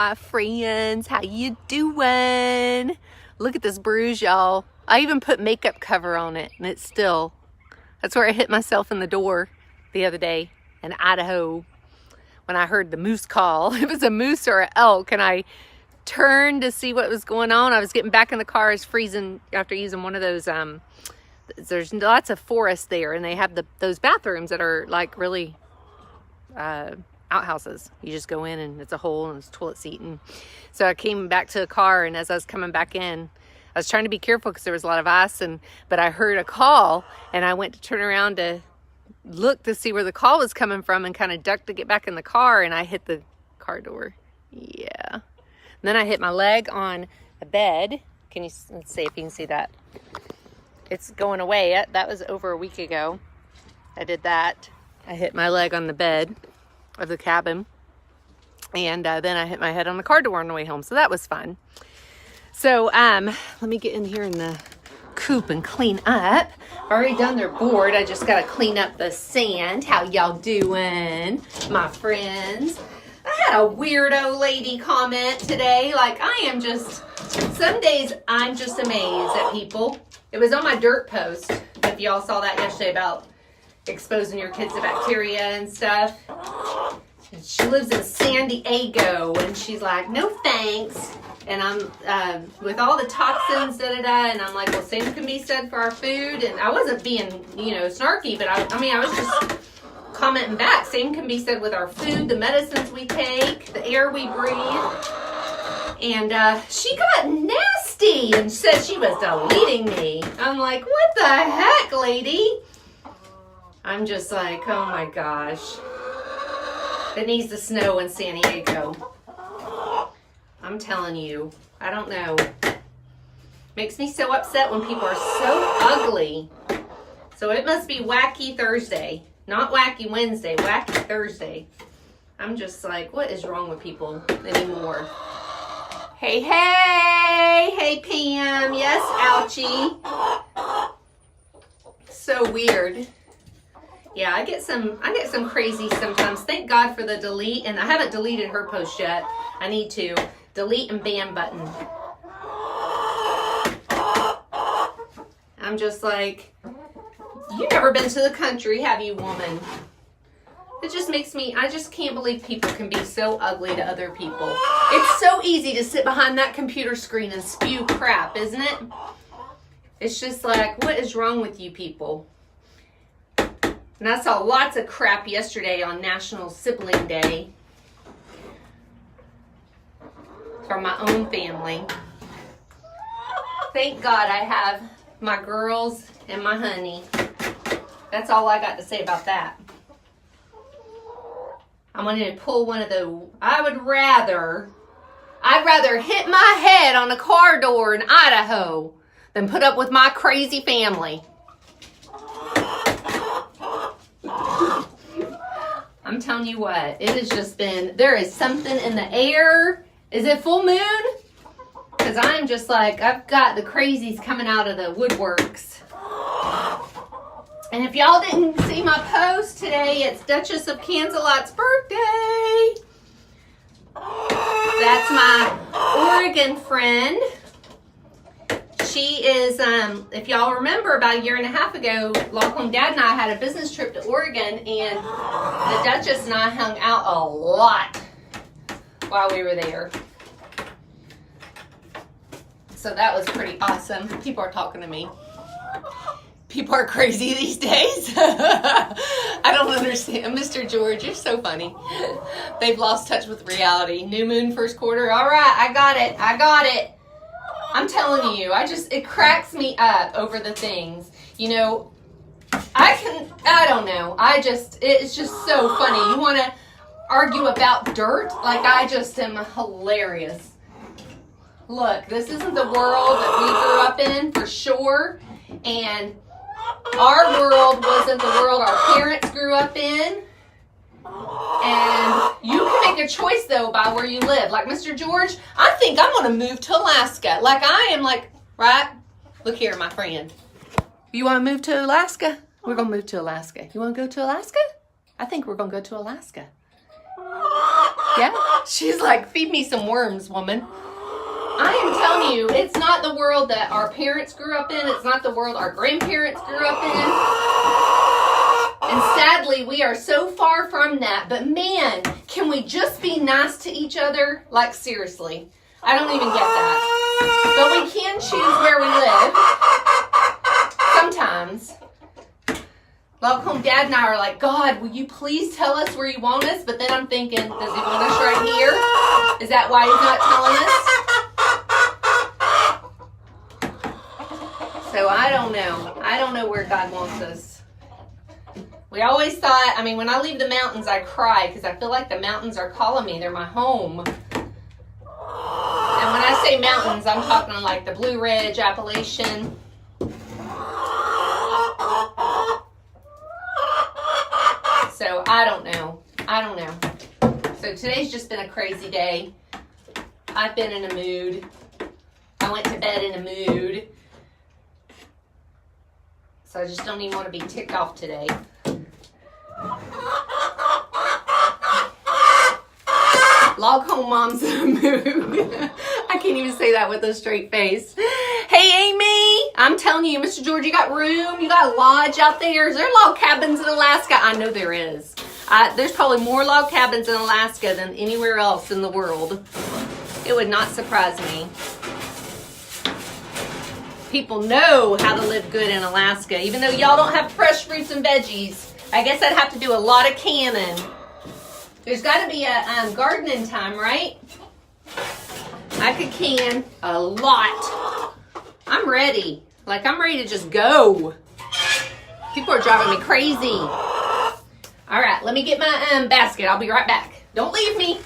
my friends. How you doing? Look at this bruise, y'all. I even put makeup cover on it, and it's still... That's where I hit myself in the door the other day in Idaho when I heard the moose call. It was a moose or an elk, and I turned to see what was going on. I was getting back in the car. I was freezing after using one of those... there's lots of forest there, and they have those bathrooms that are like really... outhouses. You just go in and it's a hole and it's a toilet seat. And so I came back to the car, and as I was coming back in, I was trying to be careful because there was a lot of ice, but I heard a call, and I went to turn around to look to see where the call was coming from and kind of ducked to get back in the car, and I hit the car door. Yeah. And then I hit my leg on a bed. Let's see if you can see that. It's going away. That was over a week ago. I did that. I hit my leg on the bed of the cabin, and then I hit my head on the car door on the way home, so that was fun. So let me get in here in the coop and clean up. I've already done their board. I just gotta clean up the sand. How y'all doing, my friends? I had a weirdo lady comment today. Like, some days I'm just amazed at people. It was on my dirt post, if y'all saw that yesterday, about exposing your kids to bacteria and stuff. And she lives in San Diego, and she's like, no thanks. And I'm with all the toxins, and I'm like, well, same can be said for our food. And I wasn't being, snarky, but I was just commenting back. Same can be said with our food, the medicines we take, the air we breathe. And she got nasty and said she was deleting me. I'm like, what the heck, lady? I'm just like, oh my gosh. It needs to snow in San Diego. I'm telling you, I don't know. Makes me so upset when people are so ugly. So it must be Wacky Thursday. Not Wacky Wednesday, Wacky Thursday. I'm just like, what is wrong with people anymore? Hey, Pam. Yes, ouchie. So weird. Yeah, I get some crazy sometimes. Thank God for the delete, and I haven't deleted her post yet. I need to. Delete and ban button. I'm just like, you never been to the country, have you, woman? It just makes me, I just can't believe people can be so ugly to other people. It's so easy to sit behind that computer screen and spew crap, isn't it? It's just like, what is wrong with you people? And I saw lots of crap yesterday on National Sibling Day from my own family. Thank God I have my girls and my honey. That's all I got to say about that. I'm going to pull one of the... I'd rather hit my head on a car door in Idaho than put up with my crazy family. I'm telling you what, it has just been, there is something in the air. Is it full moon? Because I'm just like, I've got the crazies coming out of the woodworks. And if y'all didn't see my post today, it's Duchess of Cancelot's birthday. That's my Oregon friend. She is, if y'all remember, about a year and a half ago, Lachlan, Dad, and I had a business trip to Oregon, and the Duchess and I hung out a lot while we were there. So that was pretty awesome. People are talking to me. People are crazy these days. I don't understand. Mr. George, you're so funny. They've lost touch with reality. New moon first quarter. All right, I got it. I'm telling you, it cracks me up over the things. I don't know. It's just so funny. You want to argue about dirt? Like, I just am hilarious. Look, this isn't the world that we grew up in, for sure. And our world wasn't the world our parents grew up in. And you can make a choice, though, by where you live. Like, Mr. George, I think I'm going to move to Alaska. Like, I am like, right? Look here, my friend. You want to move to Alaska? We're going to move to Alaska. You want to go to Alaska? I think we're going to go to Alaska. Yeah, she's like, feed me some worms, woman. I am telling you, it's not the world that our parents grew up in. It's not the world our grandparents grew up in. And sadly, we are so far from that. But man, can we just be nice to each other? Like, seriously. I don't even get that. But we can choose where we live. Sometimes. Log Home Dad and I are like, God, will you please tell us where you want us? But then I'm thinking, does he want us right here? Is that why he's not telling us? So I don't know. I don't know where God wants us. We always thought, I mean, when I leave the mountains, I cry because I feel like the mountains are calling me. They're my home. And when I say mountains, I'm talking like the Blue Ridge, Appalachian. So I don't know. I don't know. So today's just been a crazy day. I've been in a mood. I went to bed in a mood. So I just don't even want to be ticked off today. Log Home Mom's in a mood. I can't even say that with a straight face. Hey, Amy, I'm telling you, Mr. George, you got room? You got a lodge out there? Is there log cabins in Alaska? I know there is. There's probably more log cabins in Alaska than anywhere else in the world. It would not surprise me. People know how to live good in Alaska, even though y'all don't have fresh fruits and veggies. I guess I'd have to do a lot of canning. There's got to be a gardening time, right? I could can a lot. I'm ready. Like, I'm ready to just go. People are driving me crazy. All right, let me get my basket. I'll be right back. Don't leave me.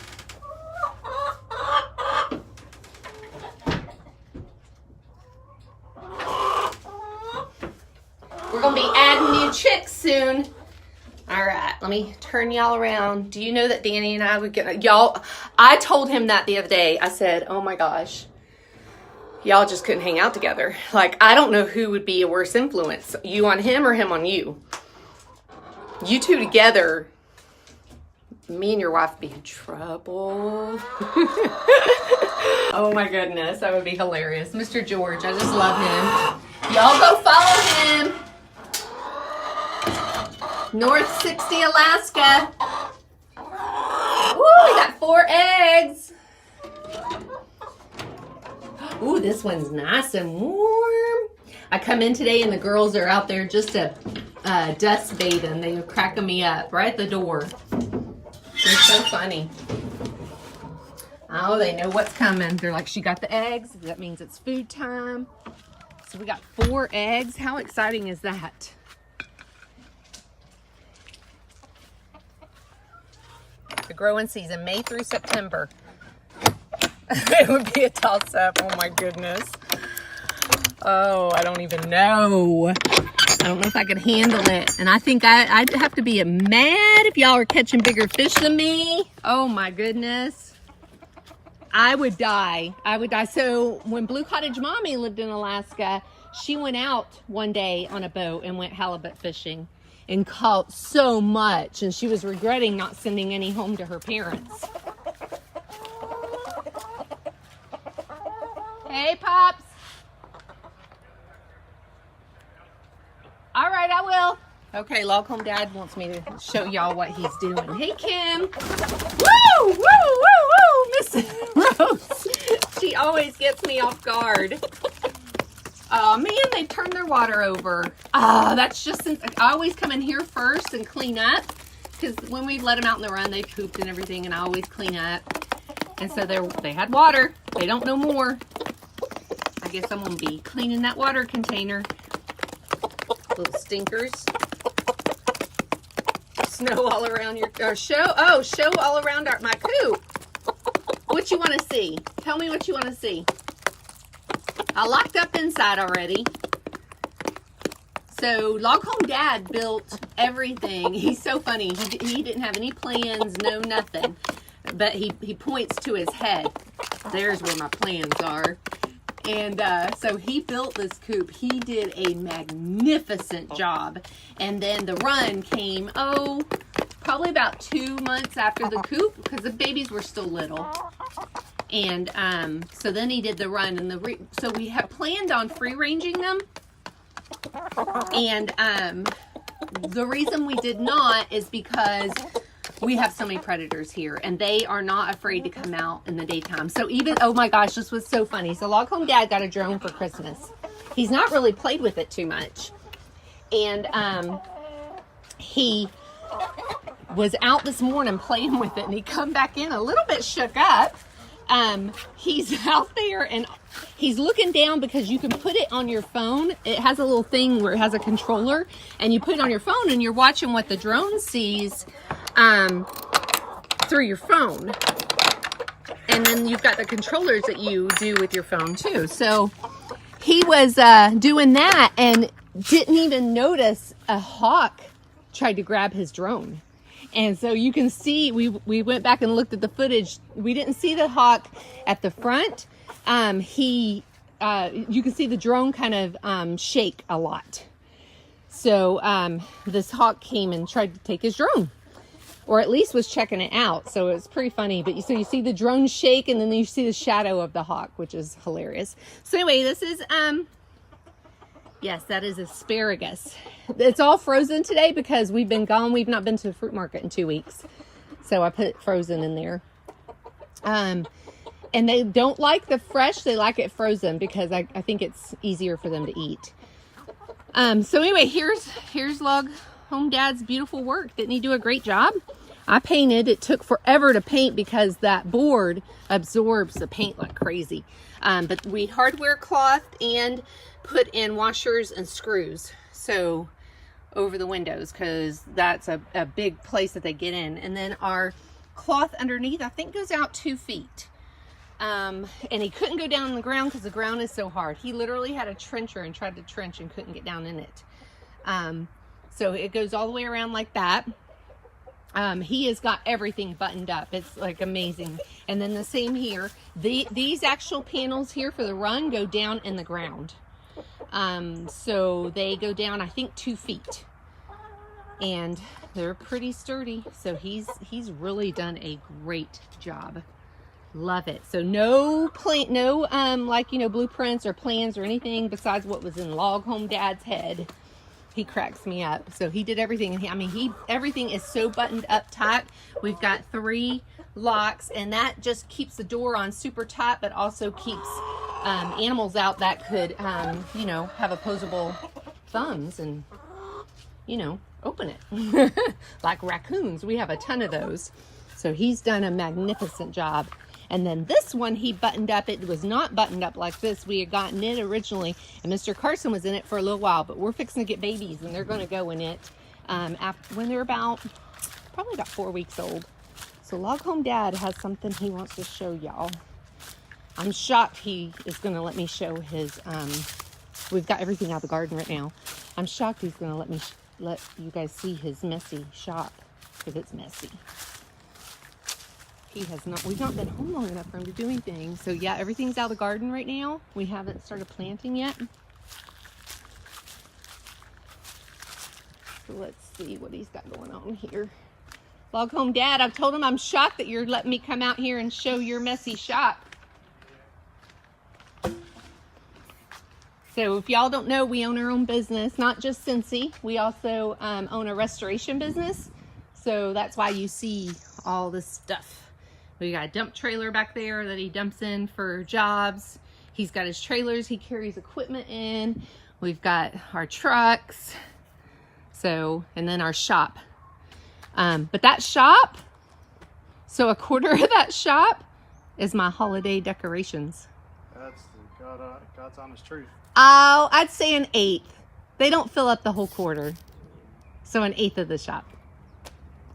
We're going to be adding new chicks soon. All right, let me turn y'all around. Do you know that Danny and I would get... Y'all, I told him that the other day. I said, oh my gosh. Y'all just couldn't hang out together. Like, I don't know who would be a worse influence. You on him or him on you? You two together, me and your wife would be in trouble. Oh my goodness, that would be hilarious. Mr. George, I just love him. Y'all go follow him. North 60, Alaska. Woo, we got 4 eggs. Ooh, this one's nice and warm. I come in today and the girls are out there just to dust bathing. They were cracking me up right at the door. They're so funny. Oh, they know what's coming. They're like, she got the eggs. That means it's food time. So we got 4 eggs. How exciting is that? The growing season, May through September. It would be a toss-up. Oh my goodness. Oh, I don't even know. I don't know if I could handle it. And I think I'd have to be mad if y'all are catching bigger fish than me. Oh my goodness. I would die. I would die. So when Blue Cottage Mommy lived in Alaska, she went out one day on a boat and went halibut fishing and caught so much. And she was regretting not sending any home to her parents. Hey, Pops. All right, I will. Okay, Log Home Dad wants me to show y'all what he's doing. Hey, Kim. Woo, woo, woo, woo, Miss Rose. She always gets me off guard. Oh, man, they turned their water over. Oh, that's just, I always come in here first and clean up. Because when we let them out in the run, they pooped and everything, and I always clean up. And so they had water. They don't know more. I guess I'm going to be cleaning that water container. Little stinkers. Snow all around your, show all around my coop. What you want to see? Tell me what you want to see. I locked up inside already. So Log Home Dad built everything. He's so funny. He didn't have any plans, no nothing. But he points to his head. There's where my plans are. And so he built this coop. He did a magnificent job. And then the run came, probably about 2 months after the coop, because the babies were still little. And so then he did the run, and so we had planned on free ranging them. And the reason we did not is because we have so many predators here, and they are not afraid to come out in the daytime. So even, oh my gosh, this was so funny. So Log Home Dad got a drone for Christmas. He's not really played with it too much. And he was out this morning playing with it, and he come back in a little bit shook up. He's out there and he's looking down because you can put it on your phone. It has a little thing where it has a controller, and you put it on your phone and you're watching what the drone sees through your phone. And then you've got the controllers that you do with your phone too. So he was doing that and didn't even notice a hawk tried to grab his drone. And so you can see, we went back and looked at the footage. We didn't see the hawk at the front. You can see the drone kind of shake a lot. So this hawk came and tried to take his drone, or at least was checking it out. So it was pretty funny. But you see the drone shake, and then you see the shadow of the hawk, which is hilarious. So anyway, this is yes, that is asparagus. It's all frozen today because we've been gone. We've not been to the fruit market in 2 weeks. So I put it frozen in there. And they don't like the fresh. They like it frozen because I think it's easier for them to eat. So anyway, here's Log Home Dad's beautiful work. Didn't he do a great job? I painted. It took forever to paint because that board absorbs the paint like crazy. But we hardware clothed and put in washers and screws so over the windows, because that's a big place that they get in. And then our cloth underneath, I think, goes out 2 feet. And he couldn't go down on the ground because the ground is so hard. He literally had a trencher and tried to trench and couldn't get down in it. So it goes all the way around like that. He has got everything buttoned up. It's like amazing. And then the same here. These actual panels here for the run go down in the ground. So they go down, I think, 2 feet. And they're pretty sturdy. So he's really done a great job. Love it. So no like, blueprints or plans or anything besides what was in Log Home Dad's head. He cracks me up. So he did everything. Everything is so buttoned up tight. We've got 3 locks, and that just keeps the door on super tight, but also keeps animals out that could, have opposable thumbs and, open it. Like raccoons. We have a ton of those. So he's done a magnificent job. And then this one he buttoned up. It was not buttoned up like this. We had gotten it originally, and Mr. Carson was in it for a little while, but we're fixing to get babies, and they're going to go in it when they're probably about 4 weeks old. So Log Home Dad has something he wants to show y'all. I'm shocked he is going to let me show his, we've got everything out of the garden right now. I'm shocked he's going to let me let you guys see his messy shop, because it's messy. We've not been home long enough for him to do anything. So yeah, everything's out of the garden right now. We haven't started planting yet. So let's see what he's got going on here. Log Home Dad, I've told him I'm shocked that you're letting me come out here and show your messy shop. So if y'all don't know, we own our own business, not just Scentsy. We also own a restoration business. So that's why you see all this stuff. We got a dump trailer back there that he dumps in for jobs. He's got his trailers he carries equipment in. We've got our trucks. So, and then our shop. But that shop, so a quarter of that shop is my holiday decorations. That's God's honest truth. Oh, I'd say an eighth. They don't fill up the whole quarter. So an eighth of the shop.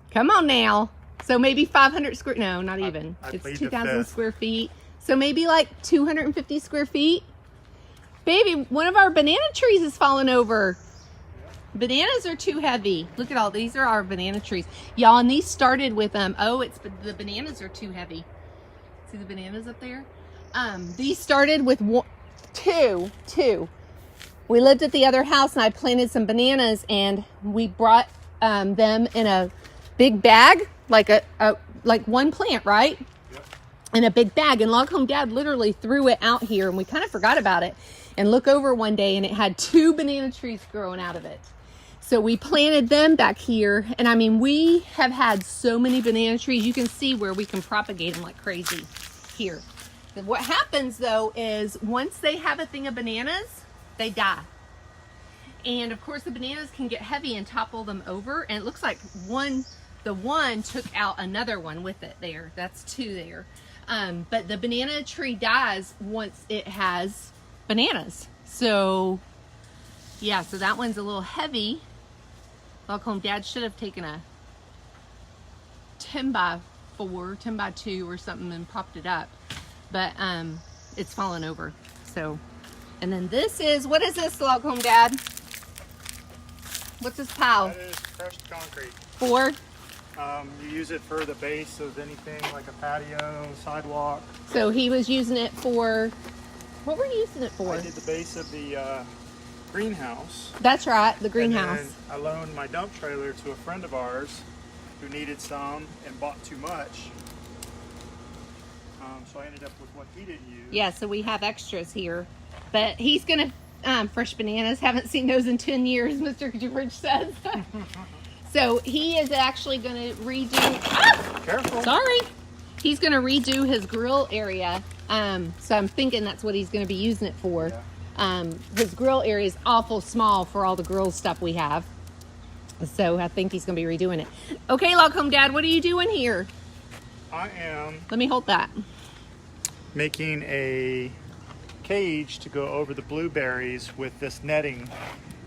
Come on now. So maybe 500 square, no, not even. It's 2,000 square feet. So maybe like 250 square feet. Baby, one of our banana trees is falling over. Bananas are too heavy. Look at all, these are our banana trees. Y'all, and these started with, the bananas are too heavy. See the bananas up there? These started with two. We lived at the other house, and I planted some bananas, and we brought them in a big bag, like like one plant, right? Yep. In a big bag. And Log Home Dad literally threw it out here, and we kind of forgot about it. And look over one day, and it had 2 banana trees growing out of it. So we planted them back here. And I mean, we have had so many banana trees. You can see where we can propagate them like crazy here. What happens though is once they have a thing of bananas, they die. And of course the bananas can get heavy and topple them over. And it looks like the one took out another one with it there. That's 2 there. But the banana tree dies once it has bananas. So yeah, so that one's a little heavy. Log Home Dad should have taken a 10x4, 10x2 or something and propped it up. But it's fallen over. So, and then this is, what is this, Log Home Dad? What's this pile? That is crushed concrete. For? You use it for the base of anything like a patio, sidewalk. So he was using it for, what were you using it for? I did the base of the greenhouse. That's right, the greenhouse. And then I loaned my dump trailer to a friend of ours who needed some and bought too much. So I ended up with what he didn't use. Yeah, so we have extras here. But he's going to, fresh bananas, haven't seen those in 10 years, Mr. George says. So he is actually going to redo, Careful. sorry. He's going to redo his grill area. So I'm thinking that's what he's going to be using it for. Yeah. His grill area is awful small for all the grill stuff we have. So I think he's going to be redoing it. Okay, Log Home Dad, what are you doing here? I am Let me hold that. making a cage to go over the blueberries with this netting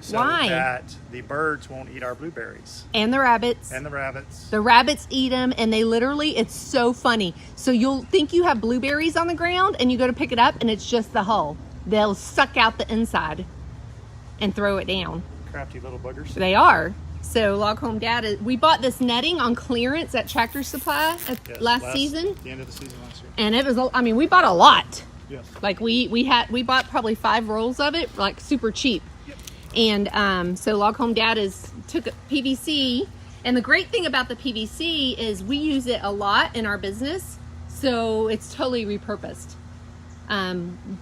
so Why? that the birds won't eat our blueberries. And the rabbits. And the rabbits. The rabbits eat them, and they literally, it's so funny. So you'll think you have blueberries on the ground, and you go to pick it up, and it's just the hull. They'll suck out the inside and throw it down. Crafty little buggers. They are. So Log Home Dad, we bought this netting on clearance at Tractor Supply Yes, last season. The end of the season last year. And it was, I mean, we bought a lot. Yes. Like we bought probably 5 rolls of it, like super cheap. Yep. And so Log Home Dad took PVC, and the great thing about the PVC is we use it a lot in our business, so it's totally repurposed.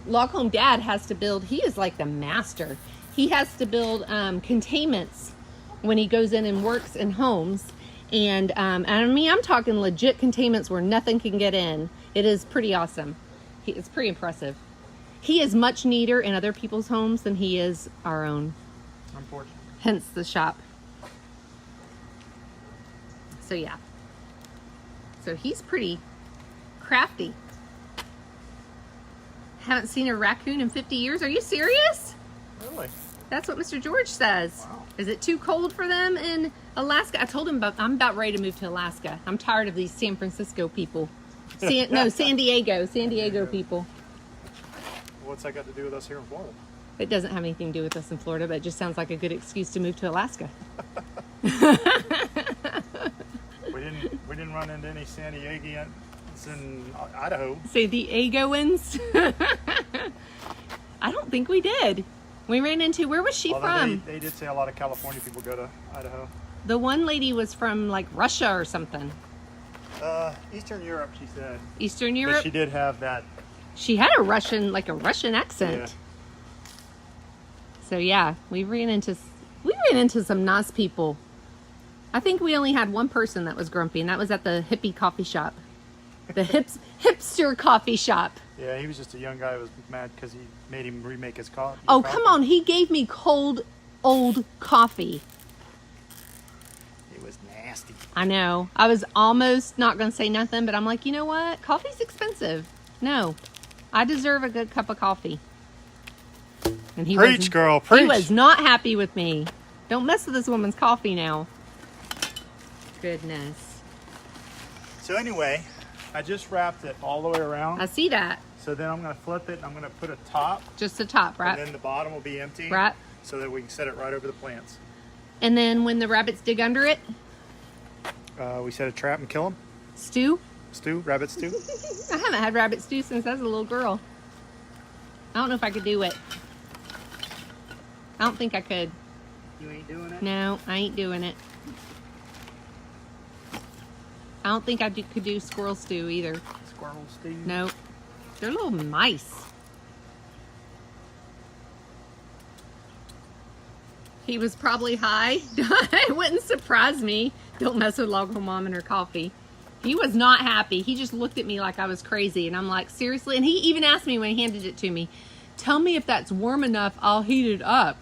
Log Home Dad has to build, he is like the master. He has to build containments when he goes in and works in homes. And I mean, I'm talking legit containments where nothing can get in. It is pretty awesome. It's pretty impressive. He is much neater in other people's homes than he is our own. Unfortunately. Hence the shop. So yeah. So he's pretty crafty. Haven't seen a raccoon in 50 years. Are you serious? Really? That's what Mr. George says. Wow. Is it too cold for them in Alaska? I told him I'm about ready to move to Alaska. I'm tired of these San Francisco people. San Diego people. What's that got to do with us here in Florida? It doesn't have anything to do with us in Florida, but it just sounds like a good excuse to move to Alaska. We didn't run into any San Diegians in Idaho. Say the Diegoans. I don't think we did. We ran into, where was she Although from? They did say a lot of California people go to Idaho. The one lady was from like Russia or something. Eastern Europe, she said. Eastern But Europe. she did have that. She had a Russian accent. Yeah. So yeah, we ran into some nice people. I think we only had one person that was grumpy, and that was at the hippie coffee shop. The hipster coffee shop. Yeah, he was just a young guy who was mad because he made him remake his coffee. Oh, come on. He gave me cold, old coffee. It was nasty. I know. I was almost not going to say nothing, but I'm like, you know what? Coffee's expensive. No, I deserve a good cup of coffee. And he Preach, girl, preach. He was not happy with me. Don't mess with this woman's coffee now. Goodness. So anyway, I just wrapped it all the way around. I see that. So then I'm going to flip it and I'm going to put a top. Just the top, right? And then the bottom will be empty. Right. So that we can set it right over the plants. And then when the rabbits dig under it, We set a trap and kill them. stew. Stew, rabbit stew. I haven't had rabbit stew since I was a little girl. I don't know if I could do it. I don't think I could. You ain't doing it? No, I ain't doing it. I don't think I could do squirrel stew either. Squirrel stew. Nope. They're little mice. He was probably high. It wouldn't surprise me. Don't mess with Loghorn Mom and her coffee. He was not happy. He just looked at me like I was crazy. And I'm like, seriously? And he even asked me when he handed it to me, tell me if that's warm enough, I'll heat it up.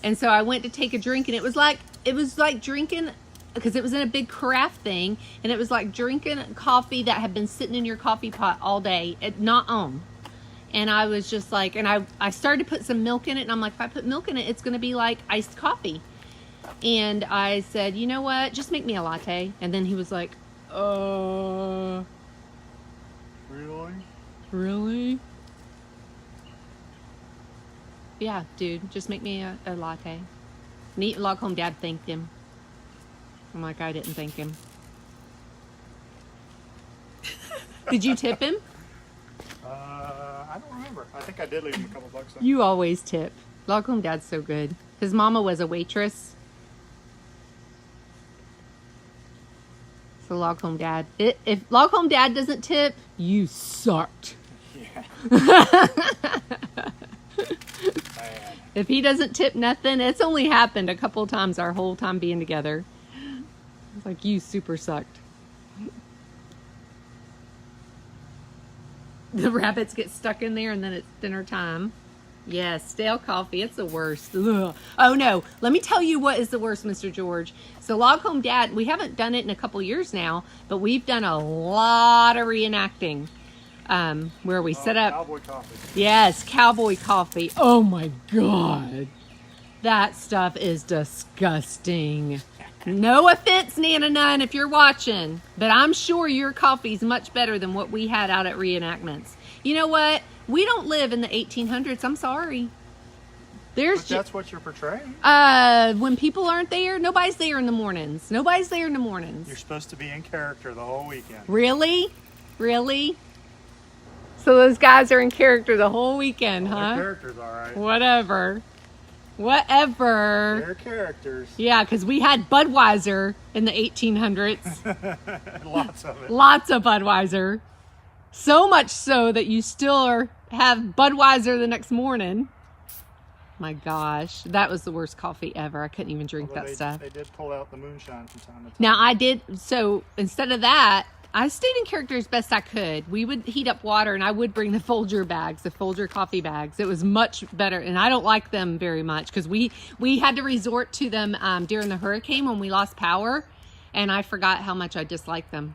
And so I went to take a drink, and it was like drinking, because it was in a big carafe thing, and it was like drinking coffee that had been sitting in your coffee pot all day, not on. And I was just like, and I started to put some milk in it, and I'm like, if I put milk in it, it's going to be like iced coffee. And I said, you know what, just make me a latte. And then he was like, Really? Really? Yeah, dude, just make me a latte. Neat Loghorn Dad thanked him. I'm like, I didn't thank him. Did you tip him? I don't remember. I think I did leave him a couple bucks. Though. You always tip. Loghorn Dad's so good. His mama was a waitress. So Loghorn Dad, if Loghorn Dad doesn't tip, you sucked. Yeah. If he doesn't tip nothing, it's only happened a couple of times our whole time being together. It's like, you super sucked. The rabbits get stuck in there, and then it's dinner time. Yes, stale coffee. It's the worst. Ugh. Oh, no. Let me tell you what is the worst, Mr. George. So Loghorn Dad, we haven't done it in a couple years now, but we've done a lot of reenacting. Where we set up. Cowboy coffee. Yes, cowboy coffee. Oh, my God. That stuff is disgusting. No offense, Nana Nunn, if you're watching, but I'm sure your coffee's much better than what we had out at reenactments. You know what? We don't live in the 1800s. I'm sorry. But that's what you're portraying. When people aren't there, nobody's there in the mornings. Nobody's there in the mornings. You're supposed to be in character the whole weekend. Really? Really? So those guys are in character the whole weekend, Well, huh? their characters, all right. Whatever. They're characters. Yeah, because we had Budweiser in the 1800s. Lots of it. Lots of Budweiser. So much so that you still have Budweiser the next morning. My gosh, that was the worst coffee ever. I couldn't even drink that stuff. They did pull out the moonshine from time to time. Now I did, so instead of that, I stayed in character as best I could. We would heat up water, and I would bring the Folger bags, the Folger coffee bags. It was much better, and I don't like them very much because we had to resort to them during the hurricane when we lost power, and I forgot how much I disliked them.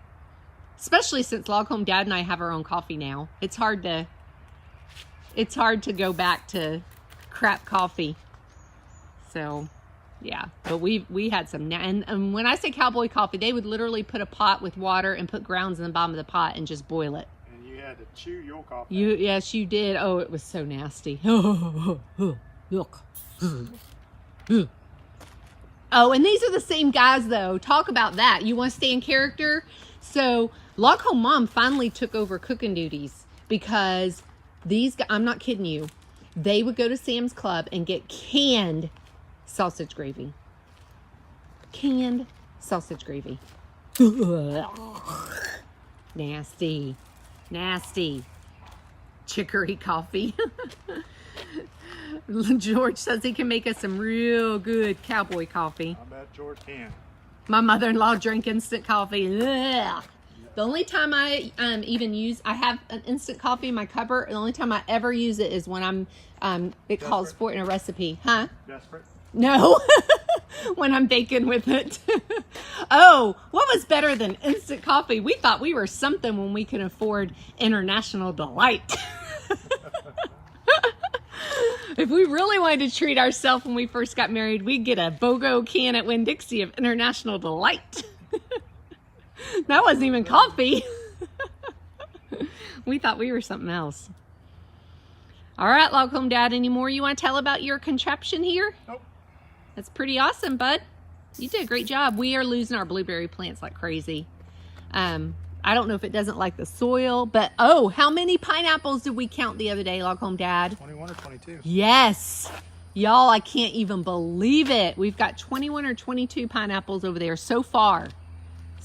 Especially since Loghorn Dad and I have our own coffee now. It's hard to go back to crap coffee. So, yeah, but we had some, and when I say cowboy coffee, they would literally put a pot with water and put grounds in the bottom of the pot and just boil it. And you had to chew your coffee. Yes, you did. Oh, it was so nasty. Look. Oh, and these are the same guys, though. Talk about that. You want to stay in character? So Loghorn Mom finally took over cooking duties because these guys, I'm not kidding you, they would go to Sam's Club and get canned sausage gravy. Canned sausage gravy. Nasty. Nasty. Chicory coffee. George says he can make us some real good cowboy coffee. I bet George can. My mother-in-law drank instant coffee. Ugh. The only time I I have an instant coffee in my cupboard. The only time I ever use it is when it calls for it in a recipe. Huh? Desperate? No. When I'm baking with it. Oh, what was better than instant coffee? We thought we were something when we could afford International Delight. If we really wanted to treat ourselves when we first got married, we'd get a BOGO can at Winn-Dixie of International Delight. That wasn't even coffee. We thought we were something else. All right, Loghorn Dad, any more you want to tell about your contraption here? Nope. That's pretty awesome, bud. You did a great job. We are losing our blueberry plants like crazy. I don't know if it doesn't like the soil, but oh, how many pineapples did we count the other day, Loghorn Dad? 21 or 22. Yes. Y'all, I can't even believe it. We've got 21 or 22 pineapples over there so far.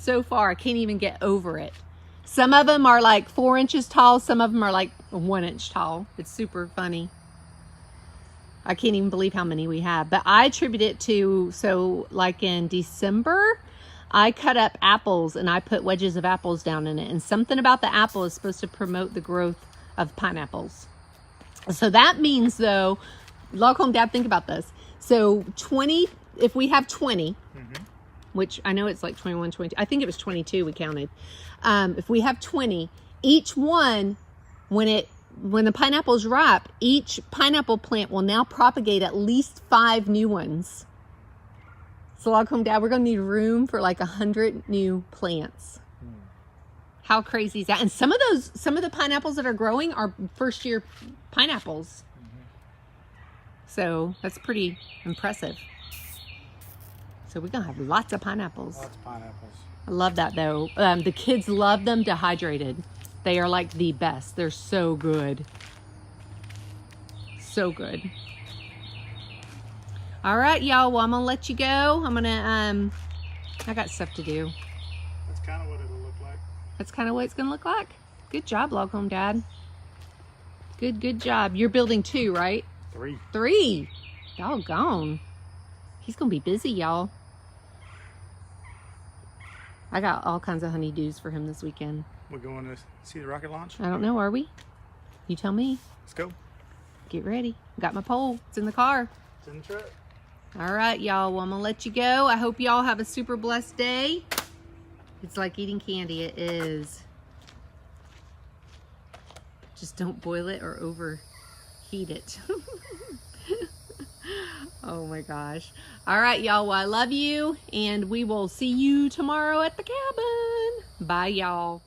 so far. I can't even get over it. Some of them are like 4 inches tall. Some of them are like 1 inch tall. It's super funny. I can't even believe how many we have. But I attribute it to, so like in December, I cut up apples and I put wedges of apples down in it. And something about the apple is supposed to promote the growth of pineapples. So that means though, Log Home Dad, think about this. So 20, if we have 20, which I know it's like 21, 22, I think it was 22 we counted. If we have 20, each one, when the pineapple's ripe, each pineapple plant will now propagate at least 5 new ones. So Log Home Dad, we're gonna need room for like 100 new plants. How crazy is that? And some of the pineapples that are growing are first year pineapples. So that's pretty impressive. So we're gonna have lots of pineapples. Lots of pineapples. I love that though. The kids love them dehydrated. They are like the best. They're so good. So good. All right, y'all. Well, I'm gonna let you go. I'm gonna, I got stuff to do. That's kind of what it'll look like. That's kind of what it's gonna look like. Good job, Log Home Dad. Good job. You're building 2, right? 3. 3. Doggone. He's gonna be busy, y'all. I got all kinds of honeydews for him this weekend. We're going to see the rocket launch? I don't know, are we? You tell me. Let's go. Get ready. Got my pole. It's in the car. It's in the truck. All right, y'all. Well, I'm going to let you go. I hope y'all have a super blessed day. It's like eating candy. It is. Just don't boil it or overheat it. Oh my gosh. All right, y'all. Well, I love you, and we will see you tomorrow at the cabin. Bye, y'all.